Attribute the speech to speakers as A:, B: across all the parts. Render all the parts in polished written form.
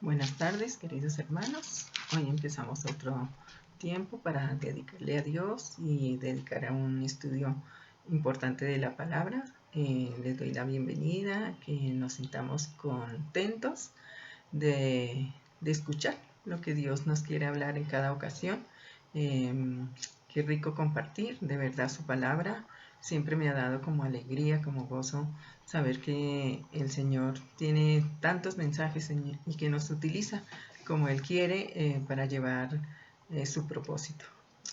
A: Buenas tardes, queridos hermanos. Hoy empezamos otro tiempo para dedicarle a Dios y dedicar a un estudio importante de la palabra. Les doy la bienvenida, que nos sintamos contentos de escuchar lo que Dios nos quiere hablar en cada ocasión. Qué rico compartir, de verdad, su palabra. Siempre me ha dado como alegría, como gozo, saber que el Señor tiene tantos mensajes y que nos utiliza como Él quiere para llevar su propósito.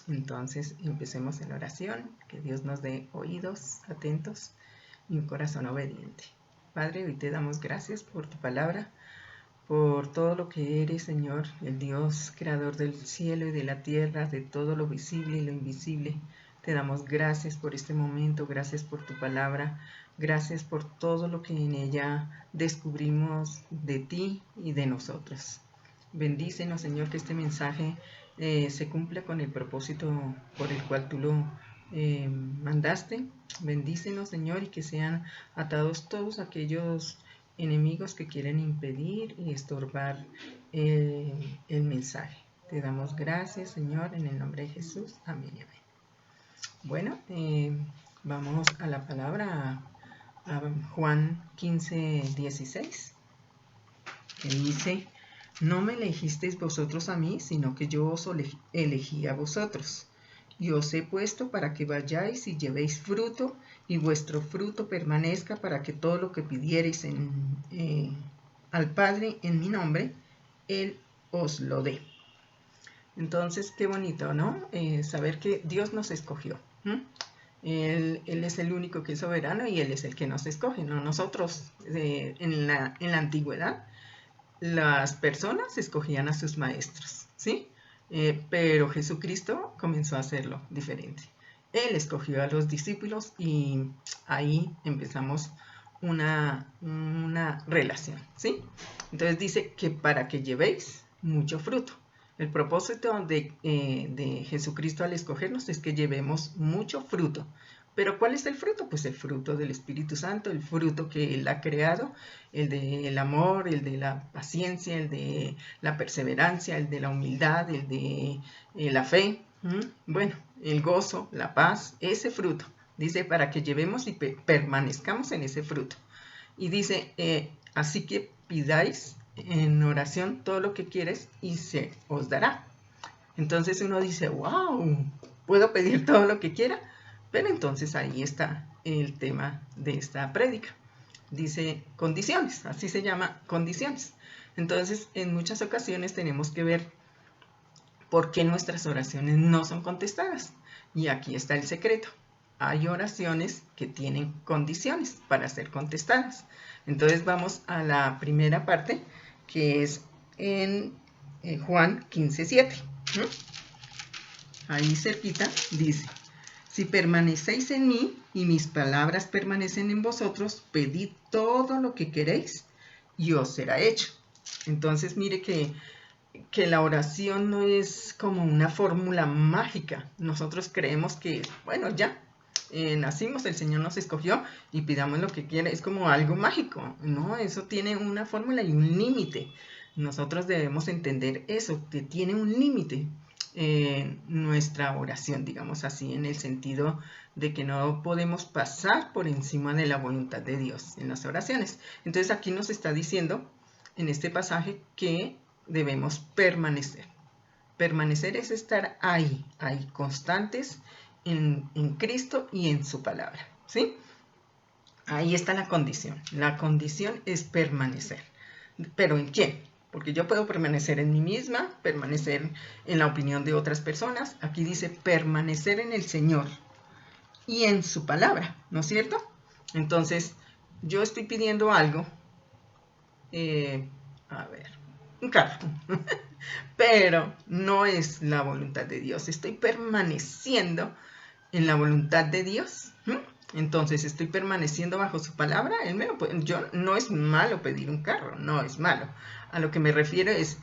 A: Entonces, empecemos en la oración, que Dios nos dé oídos atentos y un corazón obediente. Padre, hoy te damos gracias por tu palabra, por todo lo que eres, Señor, el Dios creador del cielo y de la tierra, de todo lo visible y lo invisible. Te damos gracias por este momento, gracias por tu palabra, gracias por todo lo que en ella descubrimos de ti y de nosotros. Bendícenos, Señor, que este mensaje se cumpla con el propósito por el cual tú lo mandaste. Bendícenos, Señor, y que sean atados todos aquellos enemigos que quieren impedir y estorbar el mensaje. Te damos gracias, Señor, en el nombre de Jesús. Amén y amén. Bueno, vamos a la palabra, a Juan 15:16, que dice: no me elegisteis vosotros a mí, sino que yo os elegí a vosotros, y os he puesto para que vayáis y llevéis fruto, y vuestro fruto permanezca, para que todo lo que pidiereis al Padre en mi nombre, Él os lo dé. Entonces, qué bonito, ¿no? Saber que Dios nos escogió. Él es el único que es soberano y Él es el que nos escoge, no nosotros. En la antigüedad, las personas escogían a sus maestros, ¿sí? Pero Jesucristo comenzó a hacerlo diferente. Él escogió a los discípulos y ahí empezamos una relación, ¿sí? Entonces dice que para que llevéis mucho fruto. El propósito de Jesucristo al escogernos es que llevemos mucho fruto. ¿Pero cuál es el fruto? Pues el fruto del Espíritu Santo, el fruto que Él ha creado, el del amor, el de la paciencia, el de la perseverancia, el de la humildad, el de la fe, bueno, el gozo, la paz, ese fruto. Dice, para que llevemos y permanezcamos en ese fruto. Y dice, así que pidáis en oración todo lo que quieres y se os dará. Entonces uno dice, wow, ¿puedo pedir todo lo que quiera? Pero entonces ahí está el tema de esta prédica. Dice condiciones, así se llama, condiciones. Entonces, en muchas ocasiones tenemos que ver por qué nuestras oraciones no son contestadas. Y aquí está el secreto. Hay oraciones que tienen condiciones para ser contestadas. Entonces vamos a la primera parte, que es en Juan 15:7. Ahí cerquita dice: si permanecéis en mí y mis palabras permanecen en vosotros, pedid todo lo que queréis y os será hecho. Entonces mire que la oración no es como una fórmula mágica. Nosotros creemos que, bueno, ya, nacimos, el Señor nos escogió y pidamos lo que quiera. Es como algo mágico, ¿no? Eso tiene una fórmula y un límite. Nosotros debemos entender eso, que tiene un límite. Nuestra oración, digamos así, en el sentido de que no podemos pasar por encima de la voluntad de Dios en las oraciones. Entonces aquí nos está diciendo en este pasaje que debemos permanecer. Permanecer es estar ahí, constantes en Cristo y en su palabra, ¿sí? Ahí está la condición. La condición es permanecer. ¿Pero en quién? Porque yo puedo permanecer en mí misma, permanecer en la opinión de otras personas. Aquí dice permanecer en el Señor y en su palabra, ¿no es cierto? Entonces, yo estoy pidiendo algo, un carro, pero no es la voluntad de Dios. Estoy permaneciendo en la voluntad de Dios. Entonces estoy permaneciendo bajo su palabra. Yo no es malo pedir un carro, no es malo. A lo que me refiero es,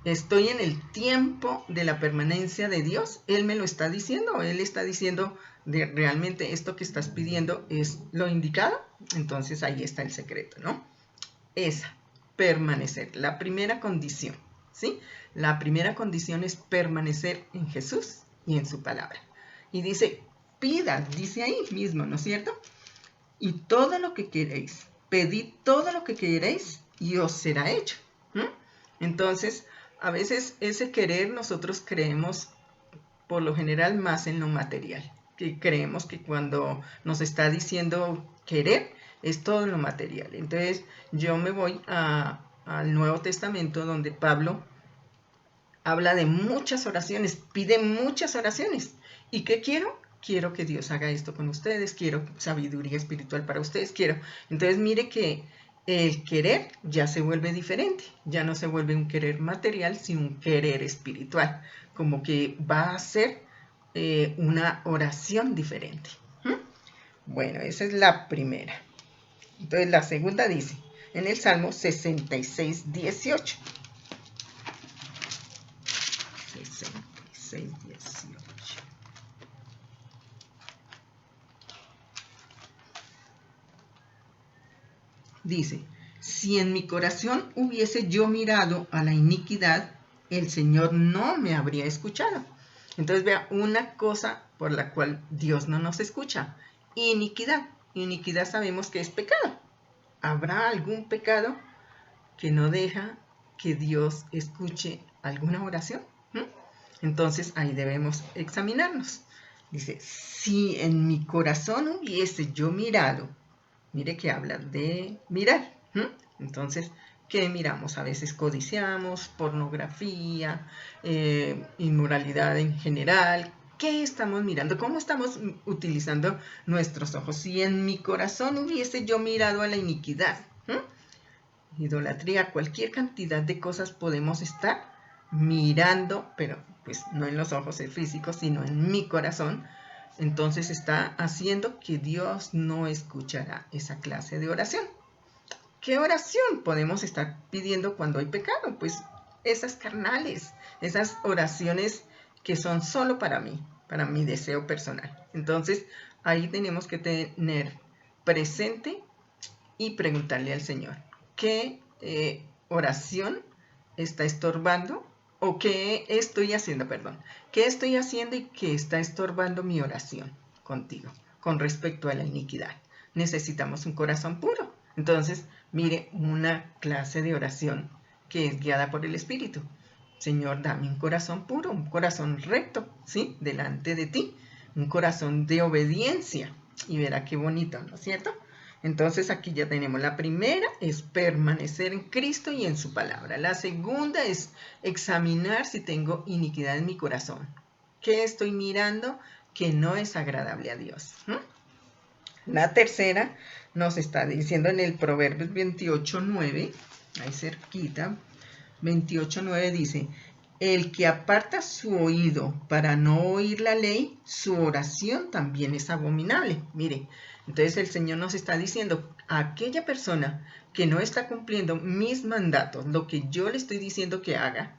A: estoy en el tiempo de la permanencia de Dios. Él me lo está diciendo. Él está diciendo realmente esto que estás pidiendo es lo indicado. Entonces ahí está el secreto, ¿no? Esa permanecer. La primera condición, ¿sí? La primera condición es permanecer en Jesús y en su palabra. Y dice, pidad, dice ahí mismo, ¿no es cierto? Y todo lo que queréis, pedid todo lo que queréis y os será hecho. Entonces, a veces ese querer nosotros creemos por lo general más en lo material, que creemos que cuando nos está diciendo querer es todo lo material. Entonces yo me voy al Nuevo Testamento, donde Pablo habla de muchas oraciones, pide muchas oraciones. ¿Y qué quiero? Quiero que Dios haga esto con ustedes, quiero sabiduría espiritual para ustedes, quiero. Entonces mire que el querer ya se vuelve diferente, ya no se vuelve un querer material, sino un querer espiritual, como que va a ser una oración diferente. Bueno, esa es la primera. Entonces la segunda dice, en el Salmo 66, 18. 66, 18. Dice, si en mi corazón hubiese yo mirado a la iniquidad, el Señor no me habría escuchado. Entonces vea, una cosa por la cual Dios no nos escucha, iniquidad. Iniquidad sabemos que es pecado. ¿Habrá algún pecado que no deja que Dios escuche alguna oración? Entonces ahí debemos examinarnos. Dice, si en mi corazón hubiese yo mirado, mire que habla de mirar. Entonces, ¿qué miramos? A veces codiciamos, pornografía, inmoralidad en general. ¿Qué estamos mirando? ¿Cómo estamos utilizando nuestros ojos? Si en mi corazón hubiese yo mirado a la iniquidad, idolatría, cualquier cantidad de cosas podemos estar mirando, pero pues no en los ojos físicos, sino en mi corazón. Entonces está haciendo que Dios no escuchará esa clase de oración. ¿Qué oración podemos estar pidiendo cuando hay pecado? Pues esas carnales, esas oraciones que son solo para mí, para mi deseo personal. Entonces ahí tenemos que tener presente y preguntarle al Señor, ¿qué oración está estorbando? ¿O qué estoy haciendo, perdón? ¿Qué estoy haciendo y qué está estorbando mi oración contigo con respecto a la iniquidad? Necesitamos un corazón puro. Entonces, mire, una clase de oración que es guiada por el Espíritu. Señor, dame un corazón puro, un corazón recto, ¿sí? Delante de ti, un corazón de obediencia. Y verá qué bonito, ¿no es cierto? Entonces aquí ya tenemos la primera, es permanecer en Cristo y en su palabra. La segunda es examinar si tengo iniquidad en mi corazón. ¿Qué estoy mirando que no es agradable a Dios? La tercera nos está diciendo en el Proverbios 28:9, ahí cerquita, 28:9 dice, el que aparta su oído para no oír la ley, su oración también es abominable. Mire, entonces el Señor nos está diciendo, a aquella persona que no está cumpliendo mis mandatos, lo que yo le estoy diciendo que haga,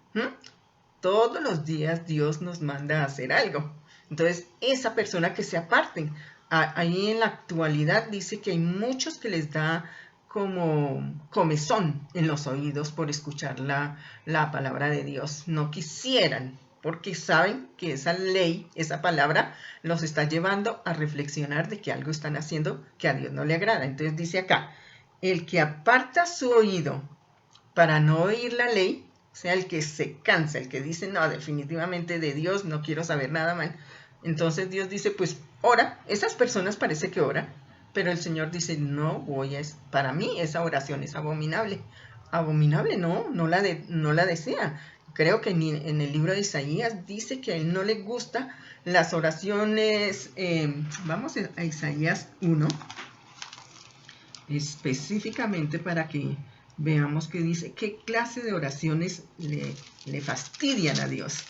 A: todos los días Dios nos manda a hacer algo. Entonces, esa persona que se aparten. Ahí en la actualidad dice que hay muchos que les da como comezón en los oídos por escuchar la palabra de Dios. No quisieran, porque saben que esa ley, esa palabra, los está llevando a reflexionar de que algo están haciendo que a Dios no le agrada. Entonces dice acá, el que aparta su oído para no oír la ley, o sea, el que se cansa, el que dice, no, definitivamente de Dios no quiero saber nada más. Entonces Dios dice, pues ora, esas personas parece que oran, pero el Señor dice, no voy a, para mí esa oración es abominable. Abominable, no la desea. Creo que en el libro de Isaías dice que a él no le gustan las oraciones, vamos a Isaías 1, específicamente para que veamos que dice, qué clase de oraciones le fastidian a Dios.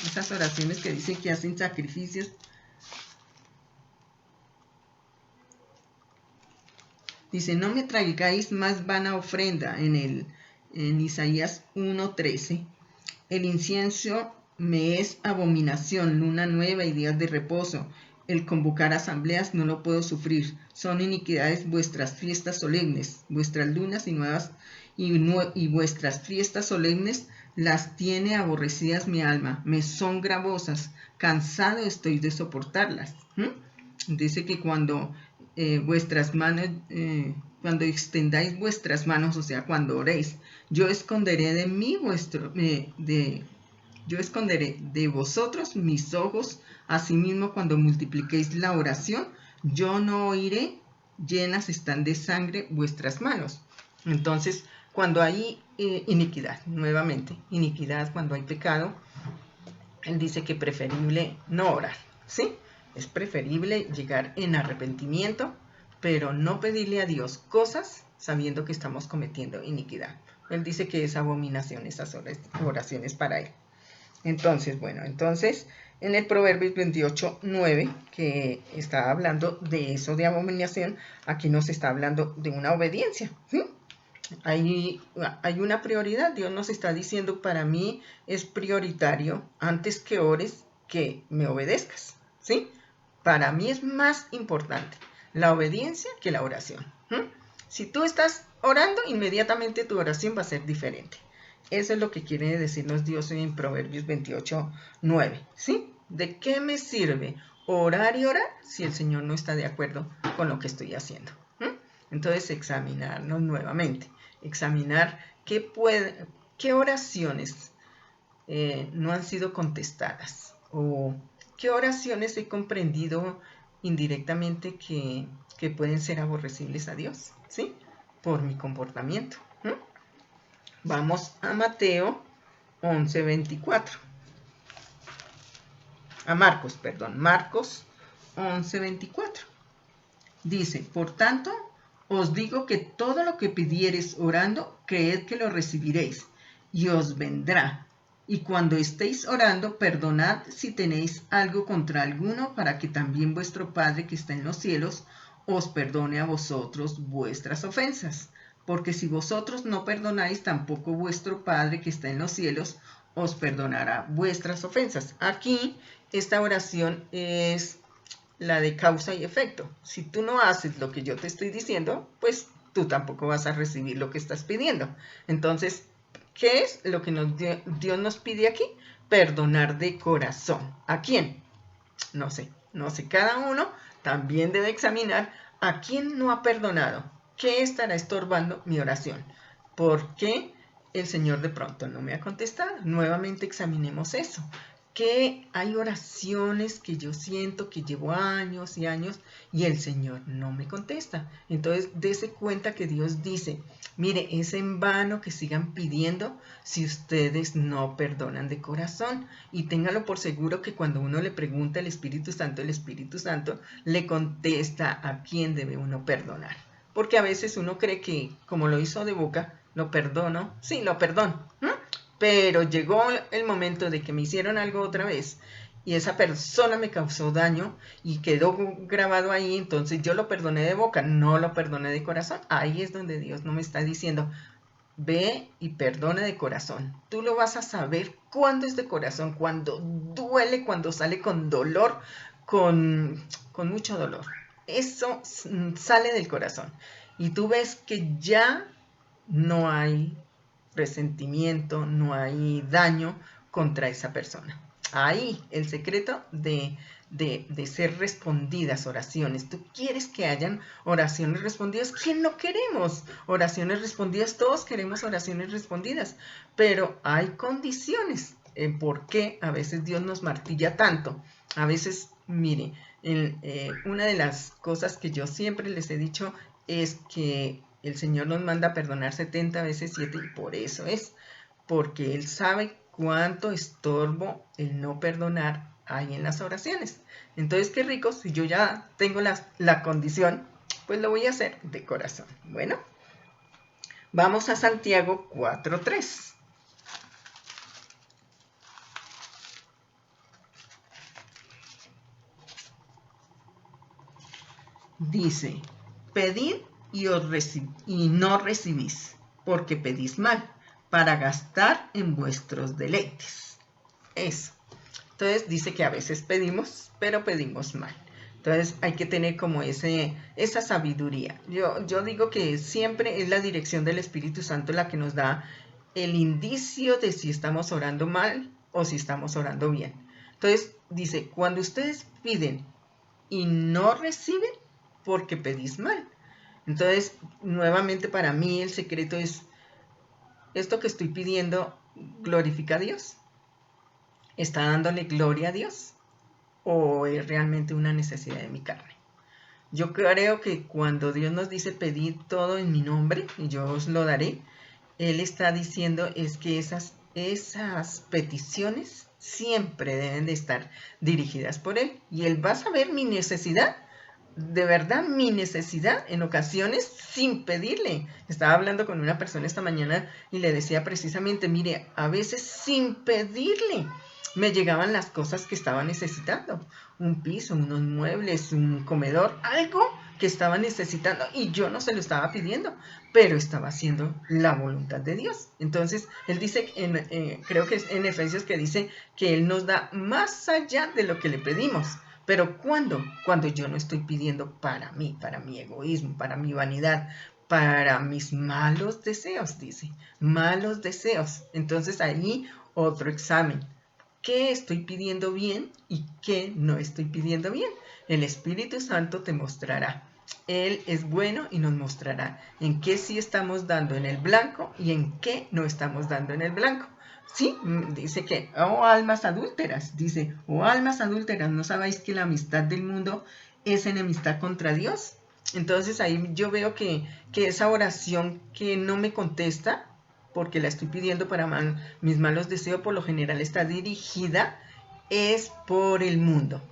A: Esas oraciones que dicen que hacen sacrificios. Dice, no me traigáis más vana ofrenda en Isaías 1:13. El incienso me es abominación, luna nueva y días de reposo. El convocar asambleas no lo puedo sufrir. Son iniquidades vuestras fiestas solemnes, vuestras lunas y vuestras fiestas solemnes las tiene aborrecidas mi alma. Me son gravosas. Cansado estoy de soportarlas. Dice que cuando vuestras manos, cuando extendáis vuestras manos, o sea, cuando oréis, yo esconderé de mí yo esconderé de vosotros mis ojos. Asimismo, cuando multipliquéis la oración, yo no oiré. Llenas están de sangre vuestras manos. Entonces, cuando hay iniquidad, nuevamente, iniquidad, cuando hay pecado, él dice que preferible no orar, ¿sí? Es preferible llegar en arrepentimiento, pero no pedirle a Dios cosas sabiendo que estamos cometiendo iniquidad. Él dice que es abominación esas oraciones para él. Entonces, bueno, en el Proverbios 28:9, que está hablando de eso de abominación, aquí nos está hablando de una obediencia, ¿sí? Hay una prioridad. Dios nos está diciendo, para mí es prioritario, antes que ores, que me obedezcas, ¿sí? Para mí es más importante la obediencia que la oración. Si tú estás orando, inmediatamente tu oración va a ser diferente. Eso es lo que quiere decirnos Dios en Proverbios 28:9, ¿sí? ¿De qué me sirve orar y orar si el Señor no está de acuerdo con lo que estoy haciendo? Entonces, examinarnos nuevamente, examinar qué oraciones no han sido contestadas, o qué oraciones he comprendido indirectamente que pueden ser aborrecibles a Dios, ¿sí? Por mi comportamiento. Vamos a Mateo 11:24. A Marcos 11:24. Dice, por tanto, os digo que todo lo que pidiereis orando, creed que lo recibiréis, y os vendrá. Y cuando estéis orando, perdonad si tenéis algo contra alguno, para que también vuestro Padre que está en los cielos os perdone a vosotros vuestras ofensas. Porque si vosotros no perdonáis, tampoco vuestro Padre que está en los cielos os perdonará vuestras ofensas. Aquí, esta oración es la de causa y efecto. Si tú no haces lo que yo te estoy diciendo, pues tú tampoco vas a recibir lo que estás pidiendo. Entonces, ¿qué es lo que Dios nos pide aquí? Perdonar de corazón. ¿A quién? No sé. Cada uno también debe examinar a quién no ha perdonado. ¿Qué estará estorbando mi oración? ¿Por qué el Señor de pronto no me ha contestado? Nuevamente examinemos eso. Que hay oraciones que yo siento que llevo años y años y el Señor no me contesta. Entonces, dése cuenta que Dios dice, mire, es en vano que sigan pidiendo si ustedes no perdonan de corazón. Y téngalo por seguro que cuando uno le pregunta al Espíritu Santo, el Espíritu Santo le contesta a quién debe uno perdonar. Porque a veces uno cree que, como lo hizo de boca, lo perdono. Sí, lo perdono. Pero llegó el momento de que me hicieron algo otra vez y esa persona me causó daño y quedó grabado ahí, entonces yo lo perdoné de boca, no lo perdoné de corazón. Ahí es donde Dios no me está diciendo, ve y perdona de corazón. Tú lo vas a saber cuando es de corazón, cuando duele, cuando sale con dolor, con mucho dolor. Eso sale del corazón. Y tú ves que ya no hay resentimiento, no hay daño contra esa persona. Ahí el secreto de ser respondidas oraciones. ¿Tú quieres que hayan oraciones respondidas? ¿Quién no queremos oraciones respondidas? Todos queremos oraciones respondidas, pero hay condiciones en por qué a veces Dios nos martilla tanto. A veces, mire, una de las cosas que yo siempre les he dicho es que el Señor nos manda a perdonar 70 veces 7 y por eso es, porque Él sabe cuánto estorbo el no perdonar hay en las oraciones. Entonces, qué rico, si yo ya tengo la condición, pues lo voy a hacer de corazón. Bueno, vamos a Santiago 4:3. Dice, pedid y no recibís, porque pedís mal, para gastar en vuestros deleites. Eso. Entonces dice que a veces pedimos, pero pedimos mal. Entonces hay que tener como esa sabiduría. Yo digo que siempre es la dirección del Espíritu Santo la que nos da el indicio de si estamos orando mal o si estamos orando bien. Entonces dice, cuando ustedes piden y no reciben, porque pedís mal. Entonces, nuevamente para mí el secreto es, ¿esto que estoy pidiendo glorifica a Dios? ¿Está dándole gloria a Dios? ¿O es realmente una necesidad de mi carne? Yo creo que cuando Dios nos dice pedid todo en mi nombre y yo os lo daré, Él está diciendo es que esas peticiones siempre deben de estar dirigidas por Él. Y Él va a saber mi necesidad, de verdad mi necesidad, en ocasiones sin pedirle. Estaba hablando con una persona esta mañana y le decía precisamente, mire, a veces sin pedirle me llegaban las cosas que estaba necesitando. Un piso, unos muebles, un comedor, algo que estaba necesitando y yo no se lo estaba pidiendo, pero estaba haciendo la voluntad de Dios. Entonces, él dice, creo que es en Efesios que dice que Él nos da más allá de lo que le pedimos. Pero ¿cuándo? Cuando yo no estoy pidiendo para mí, para mi egoísmo, para mi vanidad, para mis malos deseos, dice, malos deseos. Entonces ahí otro examen. ¿Qué estoy pidiendo bien y qué no estoy pidiendo bien? El Espíritu Santo te mostrará. Él es bueno y nos mostrará en qué sí estamos dando en el blanco y en qué no estamos dando en el blanco. Sí, dice que, oh almas adúlteras, dice, oh almas adúlteras, ¿no sabéis que la amistad del mundo es enemistad contra Dios? Entonces ahí yo veo que esa oración que no me contesta, porque la estoy pidiendo para mis malos deseos, por lo general está dirigida, es por el mundo.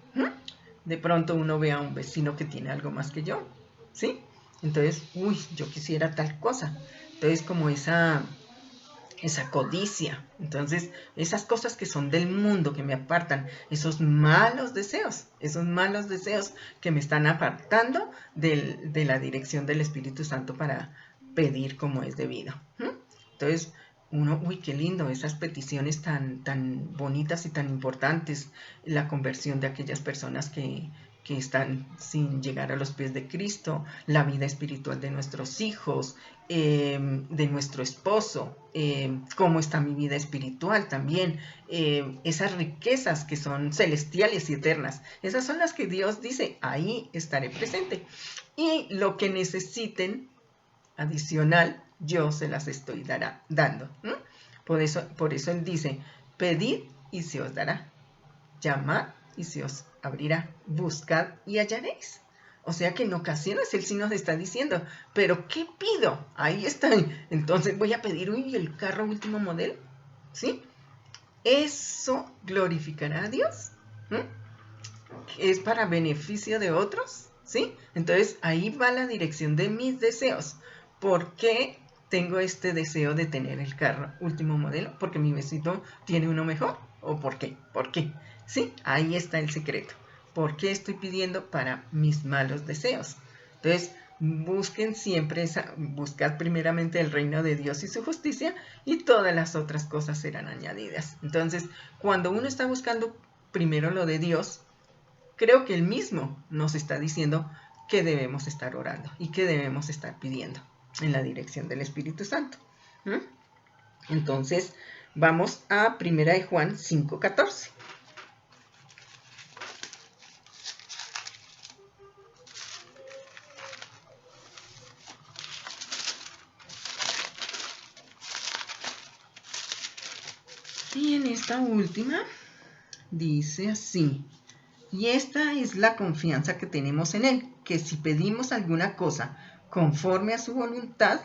A: De pronto uno ve a un vecino que tiene algo más que yo, ¿sí? Entonces, uy, yo quisiera tal cosa. Entonces, como esa codicia. Entonces, esas cosas que son del mundo, que me apartan, esos malos deseos que me están apartando de la dirección del Espíritu Santo para pedir como es debido. Entonces, uno, uy, qué lindo, esas peticiones tan bonitas y tan importantes, la conversión de aquellas personas que están sin llegar a los pies de Cristo, la vida espiritual de nuestros hijos, de nuestro esposo, cómo está mi vida espiritual también, esas riquezas que son celestiales y eternas, esas son las que Dios dice, ahí estaré presente. Y lo que necesiten adicional, yo se las estoy dando. Por eso Él dice, pedid y se os dará, llamad y se os abrirá, buscad y hallaréis. O sea que en ocasiones Él sí nos está diciendo, pero ¿qué pido? Ahí está. Entonces voy a pedir, uy, el carro último modelo, ¿sí? ¿Eso glorificará a Dios? ¿Es para beneficio de otros? ¿Sí? Entonces ahí va la dirección de mis deseos. ¿Por qué tengo este deseo de tener el carro último modelo? ¿Porque mi vecino tiene uno mejor? ¿O por qué? ¿Por qué? Sí, ahí está el secreto. ¿Por qué estoy pidiendo para mis malos deseos? Entonces, busquen siempre buscad primeramente el reino de Dios y su justicia, y todas las otras cosas serán añadidas. Entonces, cuando uno está buscando primero lo de Dios, creo que Él mismo nos está diciendo que debemos estar orando y que debemos estar pidiendo en la dirección del Espíritu Santo. Entonces, vamos a 1 de Juan 5:14. Y en esta última dice así: y esta es la confianza que tenemos en Él, que si pedimos alguna cosa conforme a su voluntad,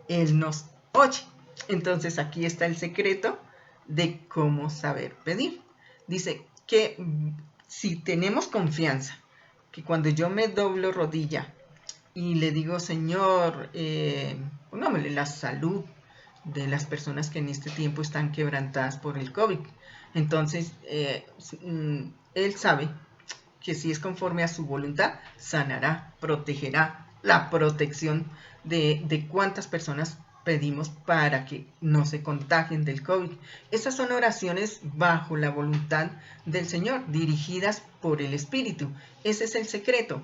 A: Él nos oye. Entonces aquí está el secreto de cómo saber pedir. Dice que si tenemos confianza, que cuando yo me doblo rodilla y le digo, Señor, pongámosle la salud de las personas que en este tiempo están quebrantadas por el COVID. Entonces, Él sabe que si es conforme a su voluntad, sanará, protegerá, la protección de cuántas personas pedimos para que no se contagien del COVID. Esas son oraciones bajo la voluntad del Señor, dirigidas por el Espíritu. Ese es el secreto.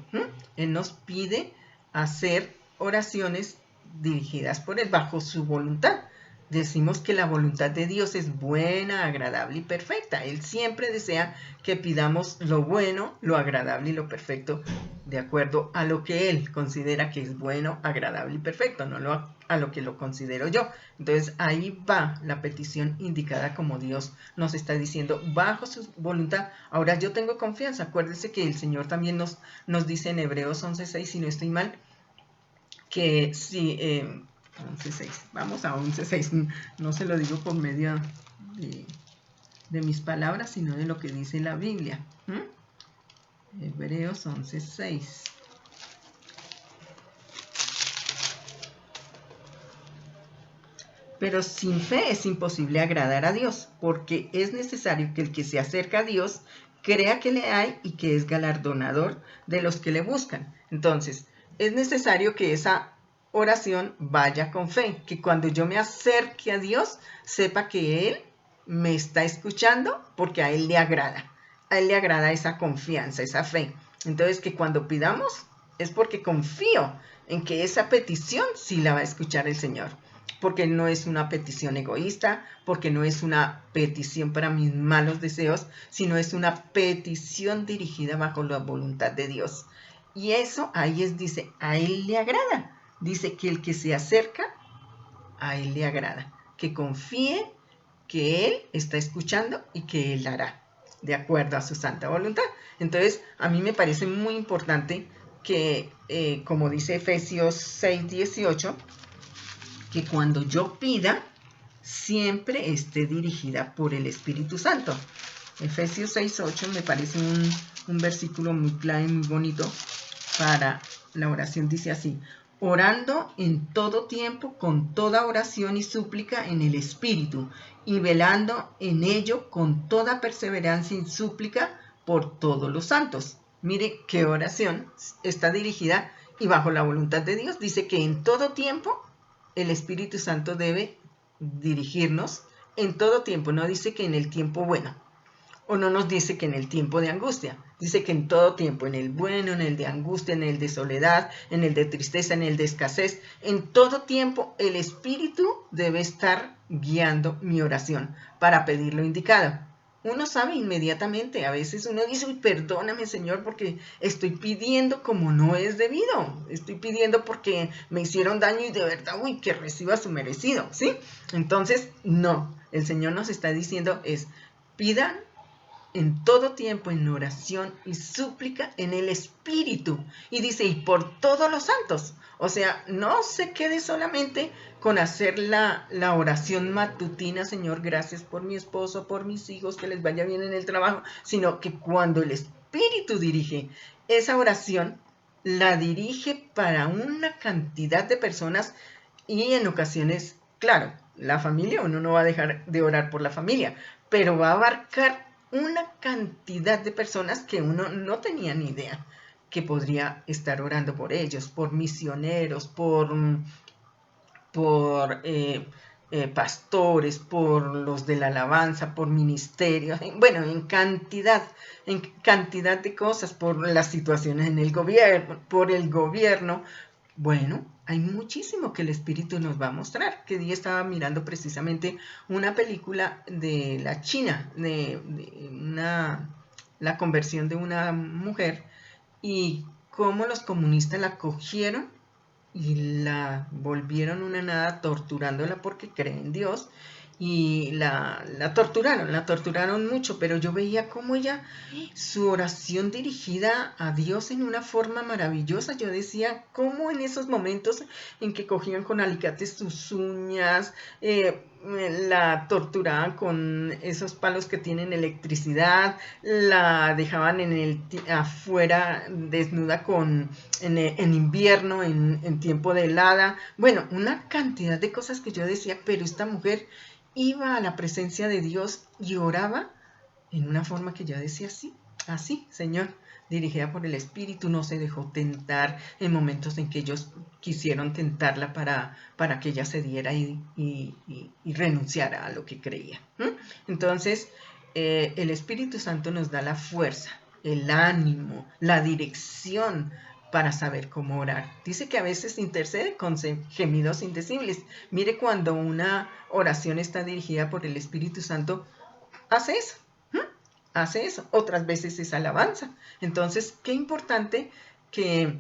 A: Él nos pide hacer oraciones dirigidas por Él, bajo su voluntad. Decimos que la voluntad de Dios es buena, agradable y perfecta. Él siempre desea que pidamos lo bueno, lo agradable y lo perfecto, de acuerdo a lo que Él considera que es bueno, agradable y perfecto, no a lo que lo considero yo. Entonces ahí va la petición indicada como Dios nos está diciendo, bajo su voluntad. Ahora yo tengo confianza. Acuérdense que el Señor también nos dice en Hebreos 11:6, si no estoy mal, que si... 11:6, vamos a 11:6, no se lo digo por medio de mis palabras, sino de lo que dice la Biblia. Hebreos 11:6. Pero sin fe es imposible agradar a Dios, porque es necesario que el que se acerca a Dios crea que le hay y que es galardonador de los que le buscan. Entonces, es necesario que esa oración vaya con fe, que cuando yo me acerque a Dios, sepa que Él me está escuchando porque a Él le agrada. A Él le agrada esa confianza, esa fe. Entonces, que cuando pidamos es porque confío en que esa petición sí la va a escuchar el Señor. Porque no es una petición egoísta, porque no es una petición para mis malos deseos, sino es una petición dirigida bajo la voluntad de Dios. Y eso ahí dice, a Él le agrada. Dice que el que se acerca, a Él le agrada. Que confíe que Él está escuchando y que Él hará, de acuerdo a su santa voluntad. Entonces, a mí me parece muy importante que, como dice Efesios 6:18, que cuando yo pida, siempre esté dirigida por el Espíritu Santo. Efesios 6:8 me parece un versículo muy clave, muy bonito para la oración. Dice así: orando en todo tiempo con toda oración y súplica en el Espíritu, y velando en ello con toda perseverancia y súplica por todos los santos. Mire qué oración está dirigida y bajo la voluntad de Dios. Dice que en todo tiempo el Espíritu Santo debe dirigirnos en todo tiempo. No dice que en el tiempo bueno, o no nos dice que en el tiempo de angustia. Dice que en todo tiempo, en el bueno, en el de angustia, en el de soledad, en el de tristeza, en el de escasez, en todo tiempo el Espíritu debe estar guiando mi oración para pedir lo indicado. Uno sabe inmediatamente, a veces uno dice, uy, perdóname, Señor, porque estoy pidiendo como no es debido, estoy pidiendo porque me hicieron daño y de verdad, uy, que reciba su merecido, ¿sí? Entonces, no, el Señor nos está diciendo pidan en todo tiempo en oración y súplica en el Espíritu. Y dice, y por todos los santos. O sea, no se quede solamente con hacer la oración matutina, Señor, gracias por mi esposo, por mis hijos, que les vaya bien en el trabajo, sino que cuando el Espíritu dirige esa oración, la dirige para una cantidad de personas y en ocasiones, claro, la familia, uno no va a dejar de orar por la familia, pero va a abarcar una cantidad de personas que uno no tenía ni idea que podría estar orando por ellos, por misioneros, por pastores, por los de la alabanza, por ministerios, bueno, en cantidad de cosas, por las situaciones en el gobierno, por el gobierno. Bueno, hay muchísimo que el Espíritu nos va a mostrar. Que día estaba mirando precisamente una película de la China, la conversión de una mujer, y cómo los comunistas la cogieron y la volvieron una nada, torturándola porque cree en Dios, y la torturaron mucho, pero yo veía cómo ella, su oración dirigida a Dios en una forma maravillosa. Yo decía, cómo en esos momentos en que cogían con alicates sus uñas, la torturaban con esos palos que tienen electricidad, la dejaban afuera desnuda en invierno, en tiempo de helada. Bueno, una cantidad de cosas que yo decía, pero esta mujer iba a la presencia de Dios y oraba en una forma que yo decía, así, Señor, dirigida por el Espíritu, no se dejó tentar en momentos en que ellos quisieron tentarla para que ella cediera y renunciara a lo que creía. Entonces, el Espíritu Santo nos da la fuerza, el ánimo, la dirección para saber cómo orar. Dice que a veces intercede con gemidos indecibles. Mire, cuando una oración está dirigida por el Espíritu Santo, hace eso. Hace eso. Otras veces es alabanza. Entonces, qué importante que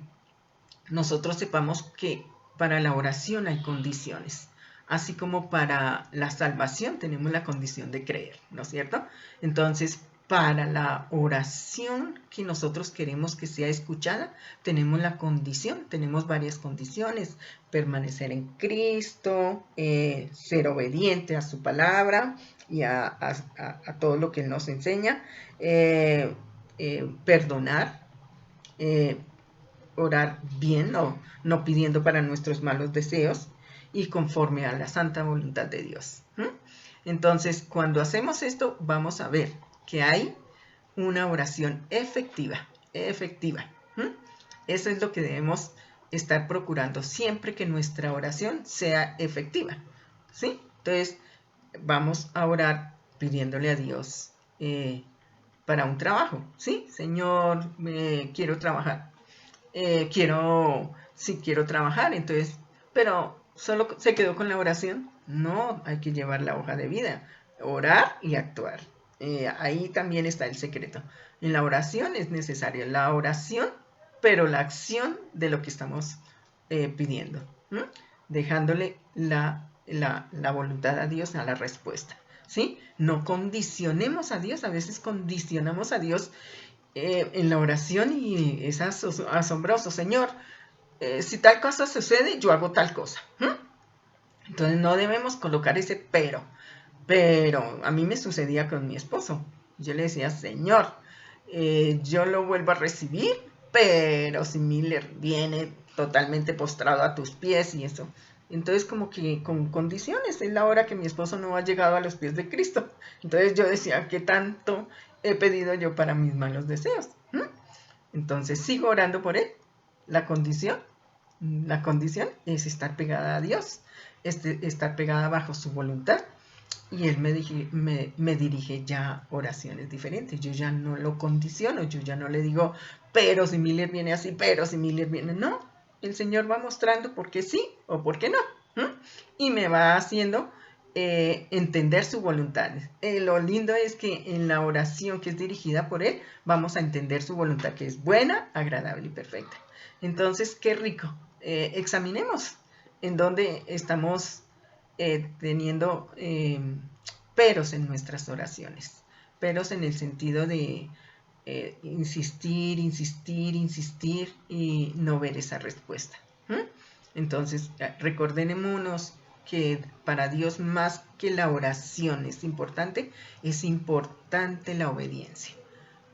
A: nosotros sepamos que para la oración hay condiciones. Así como para la salvación tenemos la condición de creer, ¿no es cierto? Entonces, para la oración que nosotros queremos que sea escuchada, tenemos la condición, tenemos varias condiciones: permanecer en Cristo, ser obediente a su palabra y a todo lo que Él nos enseña, perdonar, orar bien, no pidiendo para nuestros malos deseos y conforme a la santa voluntad de Dios. Entonces, cuando hacemos esto, vamos a ver que hay una oración efectiva. Eso es lo que debemos estar procurando siempre, que nuestra oración sea efectiva, ¿sí? Entonces, vamos a orar pidiéndole a Dios para un trabajo, ¿sí? Señor, quiero trabajar. Quiero trabajar, entonces, pero solo se quedó con la oración. No, hay que llevar la hoja de vida, orar y actuar. Ahí también está el secreto. En la oración es necesaria la oración, pero la acción de lo que estamos pidiendo, dejándole la voluntad a Dios a la respuesta, ¿sí? No condicionemos a Dios. A veces condicionamos a Dios en la oración y es asombroso. Señor, si tal cosa sucede, yo hago tal cosa. Entonces no debemos colocar ese pero. Pero a mí me sucedía con mi esposo. Yo le decía: Señor, yo lo vuelvo a recibir, pero si Miller viene totalmente postrado a tus pies y eso. Entonces, como que con condiciones, es la hora que mi esposo no ha llegado a los pies de Cristo. Entonces yo decía: ¿qué tanto he pedido yo para mis malos deseos? Entonces sigo orando por él. La condición es estar pegada a Dios, estar pegada bajo su voluntad. Y él me dirige ya oraciones diferentes. Yo ya no lo condiciono, yo ya no le digo: pero si Miller viene así, pero si Miller viene. No, el Señor va mostrando por qué sí o por qué no. Y me va haciendo entender su voluntad. Lo lindo es que en la oración que es dirigida por Él, vamos a entender su voluntad, que es buena, agradable y perfecta. Entonces, qué rico. Examinemos en dónde estamos teniendo peros en nuestras oraciones. Peros en el sentido de insistir y no ver esa respuesta. Entonces, recordémonos que para Dios, más que la oración es importante la obediencia.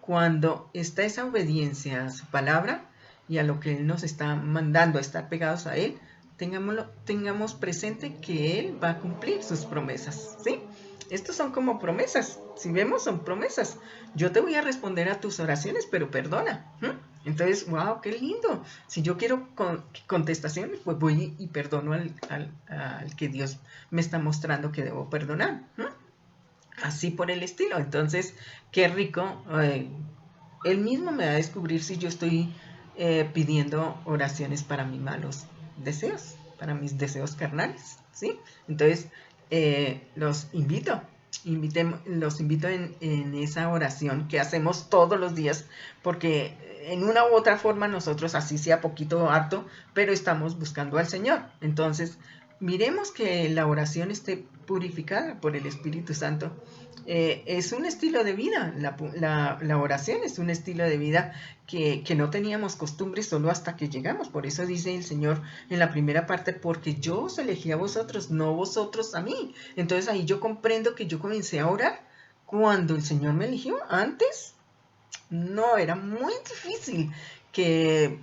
A: Cuando está esa obediencia a su palabra y a lo que Él nos está mandando a estar pegados a Él, tengamos presente que Él va a cumplir sus promesas, ¿sí? Estos son como promesas. Si vemos, son promesas. Yo te voy a responder a tus oraciones, pero perdona. Entonces, wow, qué lindo. Si yo quiero contestaciones, pues voy y perdono al que Dios me está mostrando que debo perdonar. Así por el estilo. Entonces, qué rico. Él mismo me va a descubrir si yo estoy pidiendo oraciones para mis malos deseos, para mis deseos carnales, ¿sí? Entonces, los invito en esa oración que hacemos todos los días, porque en una u otra forma nosotros, así sea poquito o harto, pero estamos buscando al Señor. Entonces, miremos que la oración esté purificada por el Espíritu Santo. Es un estilo de vida, la oración es un estilo de vida que no teníamos costumbre solo hasta que llegamos. Por eso dice el Señor en la primera parte: porque yo os elegí a vosotros, no vosotros a mí. Entonces ahí yo comprendo que yo comencé a orar cuando el Señor me eligió. Antes no, era muy difícil, que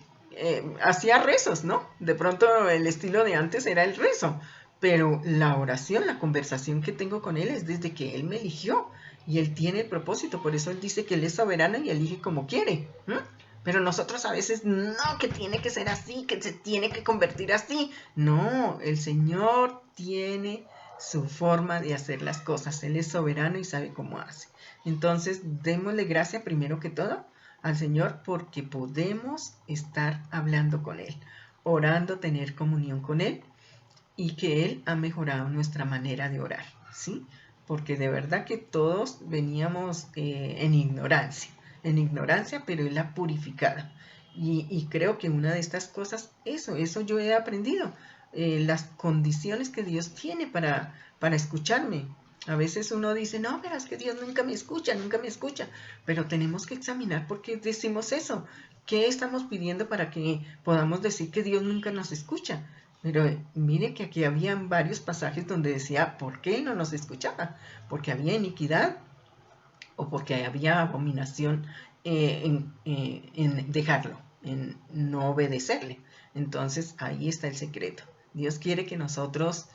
A: hacía rezos, ¿no? De pronto el estilo de antes era el rezo, pero la oración, la conversación que tengo con Él es desde que Él me eligió y Él tiene el propósito. Por eso Él dice que Él es soberano y elige como quiere. Pero nosotros a veces, no, que tiene que ser así, que se tiene que convertir así. No, el Señor tiene su forma de hacer las cosas. Él es soberano y sabe cómo hace. Entonces, démosle gracia primero que todo al Señor porque podemos estar hablando con Él, orando, tener comunión con Él y que Él ha mejorado nuestra manera de orar, ¿sí? Porque de verdad que todos veníamos en ignorancia, pero Él ha purificado. Y creo que una de estas cosas, eso yo he aprendido, las condiciones que Dios tiene para escucharme. A veces uno dice, no, pero es que Dios nunca me escucha, pero tenemos que examinar por qué decimos eso. ¿Qué estamos pidiendo para que podamos decir que Dios nunca nos escucha? Pero mire que aquí habían varios pasajes donde decía, ¿por qué Él no nos escuchaba? Porque había iniquidad o porque había abominación en dejarlo, en no obedecerle. Entonces ahí está el secreto. Dios quiere que nosotros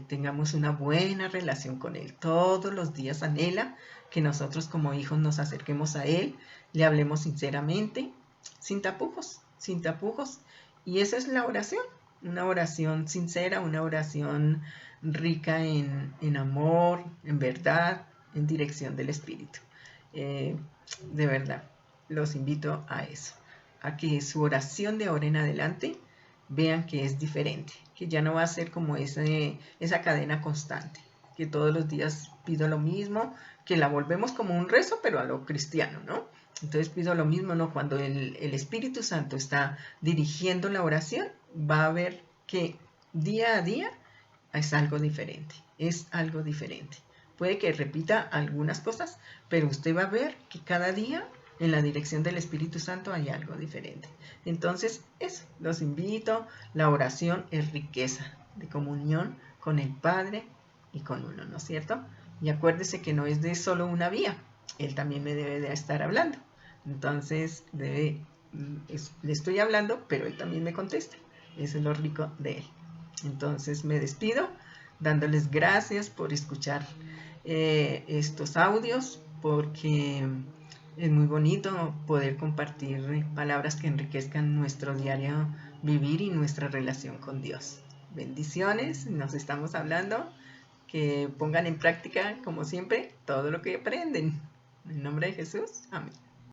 A: tengamos una buena relación con Él. Todos los días anhela que nosotros como hijos nos acerquemos a Él, le hablemos sinceramente, sin tapujos, sin tapujos. Y esa es la oración, una oración sincera, una oración rica en amor, en verdad, en dirección del Espíritu. De verdad, los invito a eso, a que su oración de ahora en adelante vean que es diferente, que ya no va a ser como esa cadena constante, que todos los días pido lo mismo, que la volvemos como un rezo, pero a lo cristiano, ¿no? Entonces pido lo mismo, ¿no? Cuando el Espíritu Santo está dirigiendo la oración, va a ver que día a día es algo diferente, es algo diferente. Puede que repita algunas cosas, pero usted va a ver que cada día en la dirección del Espíritu Santo hay algo diferente. Entonces, eso, los invito. La oración es riqueza de comunión con el Padre y con uno, ¿no es cierto? Y acuérdese que no es de solo una vía, Él también me debe de estar hablando. Entonces, le estoy hablando, pero Él también me contesta. Eso es lo rico de Él. Entonces me despido dándoles gracias por escuchar estos audios, porque es muy bonito poder compartir palabras que enriquezcan nuestro diario vivir y nuestra relación con Dios. Bendiciones, nos estamos hablando, que pongan en práctica, como siempre, todo lo que aprenden. En nombre de Jesús, amén.